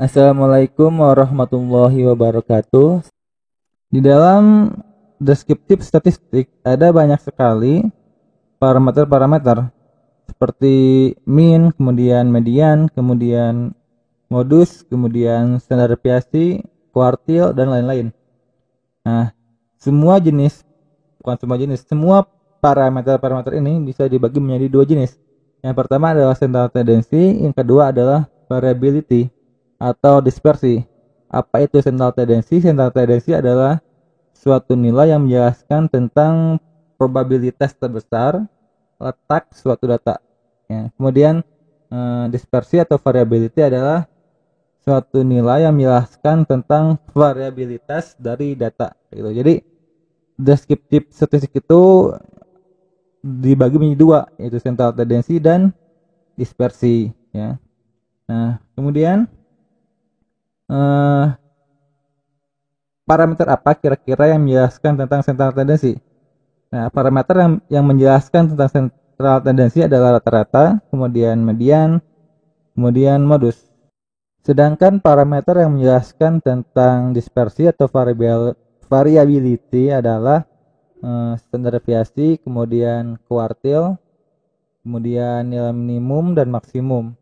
Assalamualaikum warahmatullahi wabarakatuh. Di dalam deskriptif statistik ada banyak sekali parameter-parameter seperti mean, kemudian median, kemudian modus, kemudian standar deviasi, kuartil, dan lain-lain. Nah, semua jenis, bukan semua jenis, semua parameter-parameter ini bisa dibagi menjadi dua jenis. Yang pertama adalah central tendency, yang kedua adalah variability atau dispersi. Apa itu central tendency? Central tendency adalah suatu nilai yang menjelaskan tentang probabilitas terbesar letak suatu data. Ya. Kemudian dispersi atau variability adalah suatu nilai yang menjelaskan tentang variabilitas dari data. Gitu. Jadi deskriptif statistik itu dibagi menjadi dua, yaitu central tendency dan dispersi. Ya. Nah, kemudian eh, parameter apa kira-kira yang menjelaskan tentang central tendency? Nah, parameter yang menjelaskan tentang central tendency adalah rata-rata, kemudian median, kemudian modus. Sedangkan parameter yang menjelaskan tentang dispersi atau variability adalah standar deviasi, kemudian kuartil, kemudian nilai minimum dan maksimum.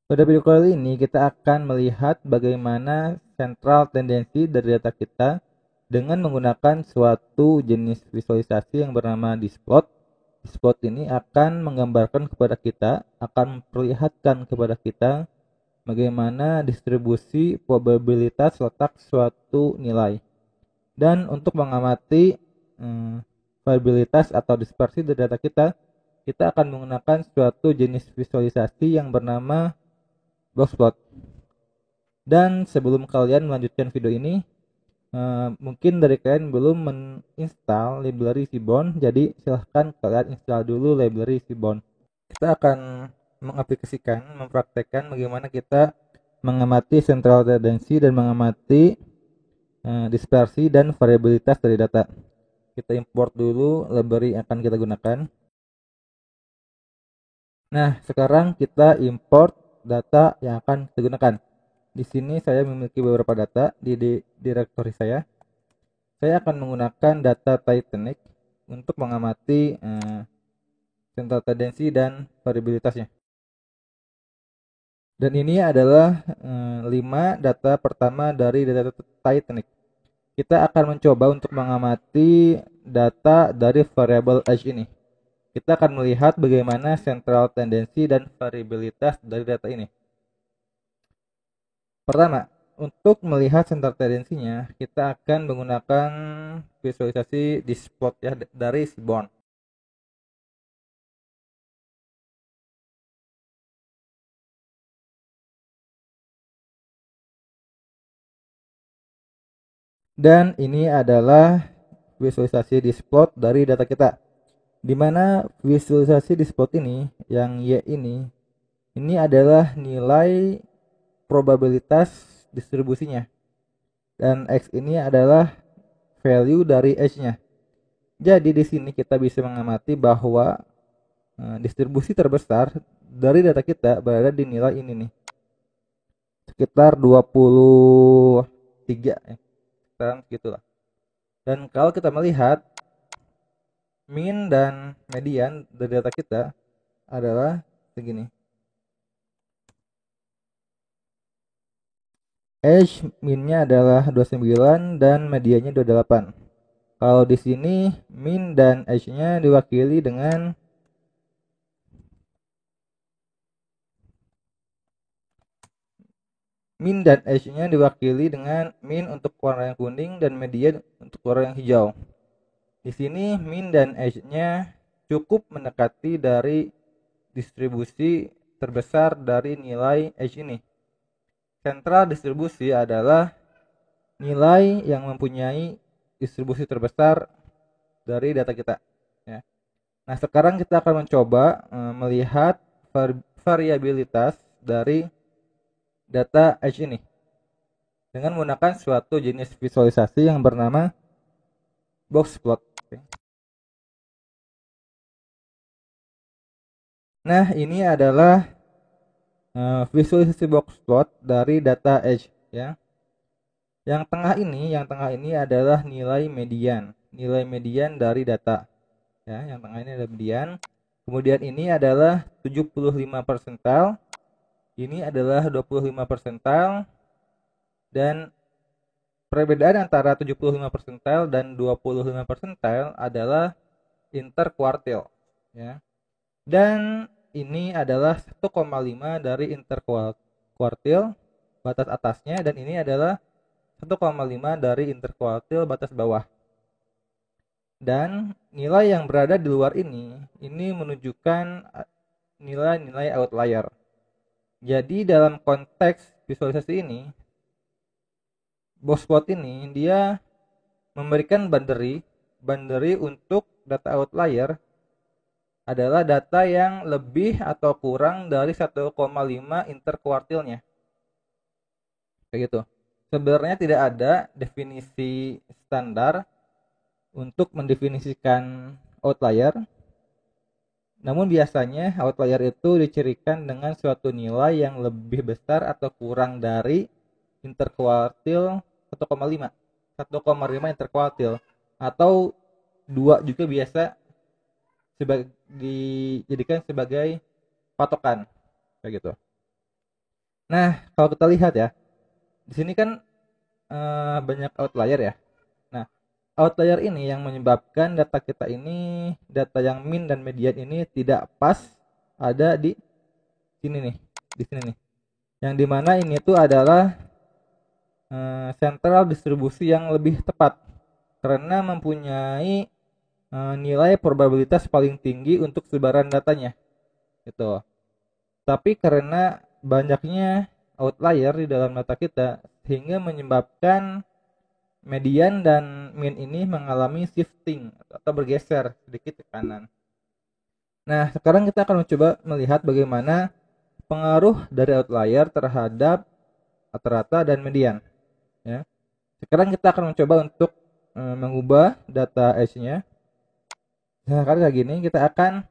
Pada video kali ini kita akan melihat bagaimana central tendency dari data kita dengan menggunakan suatu jenis visualisasi yang bernama Displot. Displot ini akan menggambarkan kepada kita, akan memperlihatkan kepada kita bagaimana distribusi probabilitas letak suatu nilai. Dan untuk mengamati probabilitas atau dispersi dari data kita akan menggunakan suatu jenis visualisasi yang bernama boxplot. Dan sebelum kalian melanjutkan video ini, mungkin dari kalian belum menginstal library Seaborn, jadi silahkan kalian install dulu library Seaborn. Kita akan mengaplikasikan, mempraktekkan bagaimana kita mengamati central tendency dan mengamati dispersi dan variabilitas dari data. Kita import dulu library yang akan kita gunakan. Nah, sekarang kita import data yang akan kita gunakan. Di sini saya memiliki beberapa data di direktori saya. Saya akan menggunakan data Titanic untuk mengamati central tendency dan variabilitasnya. Dan ini adalah 5 data pertama dari data Titanic. Kita akan mencoba untuk mengamati data dari variable age ini. Kita akan melihat bagaimana central tendency dan variabilitas dari data ini. Pertama, untuk melihat central tendency-nya, kita akan menggunakan visualisasi Displot ya dari Seaborn. Dan ini adalah visualisasi Displot dari data kita. Di mana visualisasi Displot ini, yang Y ini adalah nilai probabilitas distribusinya. Dan X ini adalah value dari H-nya. Jadi di sini kita bisa mengamati bahwa distribusi terbesar dari data kita berada di nilai ini nih. Sekitar 23 ya. Sekarang segitulah. Dan kalau kita melihat mean dan median dari data kita adalah segini. Age min-nya adalah 29 dan medianya 28. Kalau di sini min dan age-nya diwakili dengan min dan age-nya diwakili dengan min untuk warna yang kuning dan median untuk warna yang hijau. Di sini min dan age-nya cukup mendekati dari distribusi terbesar dari nilai age ini. Sentral distribusi adalah nilai yang mempunyai distribusi terbesar dari data kita. Ya. Nah, sekarang kita akan mencoba melihat variabilitas dari data age ini dengan menggunakan suatu jenis visualisasi yang bernama boxplot. Nah, ini adalah visualisasi box plot dari data edge ya. Yang tengah ini adalah nilai median dari data ya. Yang tengah ini adalah median. Kemudian ini adalah 75 persentil, ini adalah 25 persentil, dan perbedaan antara 75 persentil dan 25 persentil adalah interkuartil ya. Dan ini adalah 1,5 dari interkuartil batas atasnya, dan ini adalah 1,5 dari interkuartil batas bawah. Dan nilai yang berada di luar ini menunjukkan nilai-nilai outlier. Jadi dalam konteks visualisasi ini, box plot ini dia memberikan boundary untuk data outlier adalah data yang lebih atau kurang dari 1,5 interkuartilnya. Kayak gitu. Sebenarnya tidak ada definisi standar untuk mendefinisikan outlier. Namun biasanya outlier itu dicirikan dengan suatu nilai yang lebih besar atau kurang dari interkuartil 1,5. 1,5 interkuartil atau 2 juga biasa dijadikan sebagai patokan kayak gitu. Nah, kalau kita lihat ya, di sini kan banyak outlier ya. Nah, outlier ini yang menyebabkan data kita ini, data yang min dan median ini tidak pas ada di sini nih, di sini nih. Yang dimana ini tuh adalah sentral distribusi yang lebih tepat karena mempunyai nilai probabilitas paling tinggi untuk sebaran datanya gitu. Tapi karena banyaknya outlier di dalam data kita sehingga menyebabkan median dan min ini mengalami shifting atau bergeser sedikit ke kanan. Nah, sekarang kita akan mencoba melihat bagaimana pengaruh dari outlier terhadap rata-rata dan median ya. Sekarang kita akan mencoba untuk mengubah data edge-nya. Nah, kayak gini kita akan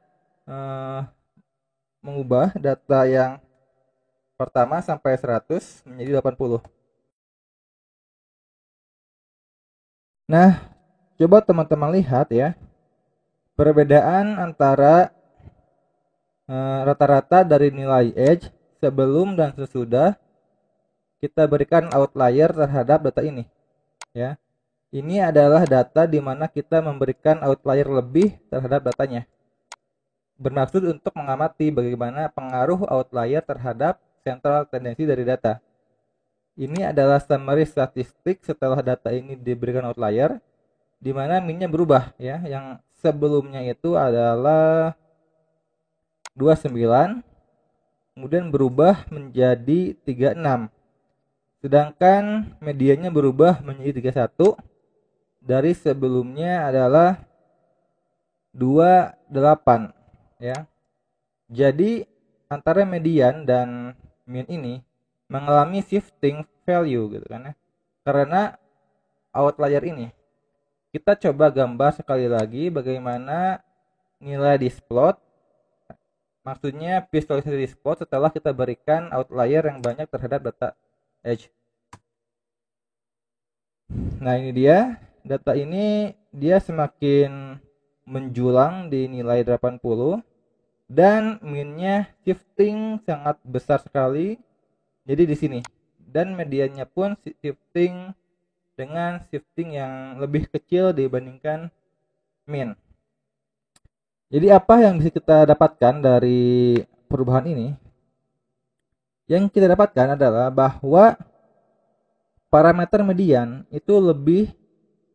mengubah data yang pertama sampai 100 menjadi 80. Nah, coba teman-teman lihat ya, perbedaan antara rata-rata dari nilai edge sebelum dan sesudah kita berikan outlier terhadap data ini ya. Ini adalah data di mana kita memberikan outlier lebih terhadap datanya, bermaksud untuk mengamati bagaimana pengaruh outlier terhadap central tendensi dari data. Ini adalah summary statistik setelah data ini diberikan outlier, di mana minnya berubah ya. Yang sebelumnya itu adalah 29, kemudian berubah menjadi 36. Sedangkan mediannya berubah menjadi 31, dari sebelumnya adalah 28 ya. Jadi antara median dan min ini mengalami shifting value gitu kan ya. Karena outlier ini. Kita coba gambar sekali lagi bagaimana nilai displot. Maksudnya visualisasi displot setelah kita berikan outlier yang banyak terhadap data edge. Nah, ini dia. Data ini dia semakin menjulang di nilai 80 dan minnya shifting sangat besar sekali. Jadi di sini. Dan mediannya pun shifting dengan shifting yang lebih kecil dibandingkan min. Jadi apa yang bisa kita dapatkan dari perubahan ini? Yang kita dapatkan adalah bahwa parameter median itu lebih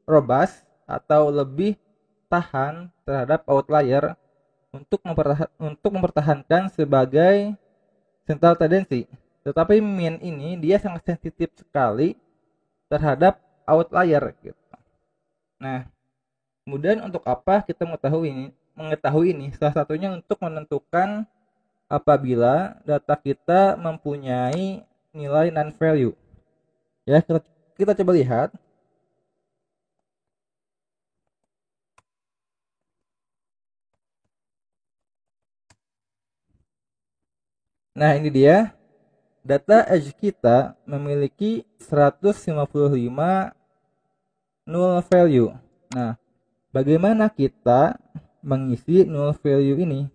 robust atau lebih tahan terhadap outlier untuk mempertahankan sebagai central tendency. Tetapi min ini dia sangat sensitif sekali terhadap outlier gitu. Nah, kemudian untuk apa kita mengetahui ini? Salah satunya untuk menentukan apabila data kita mempunyai nilai non value. Ya, kita coba lihat. Nah, ini dia. Data edge kita memiliki 155 null value. Nah, bagaimana kita mengisi null value ini?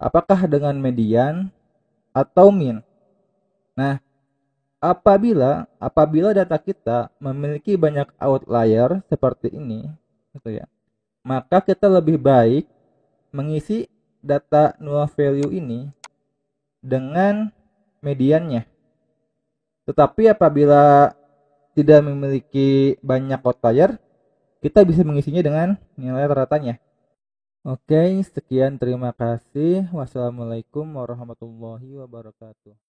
Apakah dengan median atau min? Nah, apabila data kita memiliki banyak outlier seperti ini, gitu ya, maka kita lebih baik mengisi data null value ini dengan mediannya. Tetapi apabila tidak memiliki banyak outlier, kita bisa mengisinya dengan nilai ratanya. Oke, sekian, terima kasih. Wassalamualaikum warahmatullahi wabarakatuh.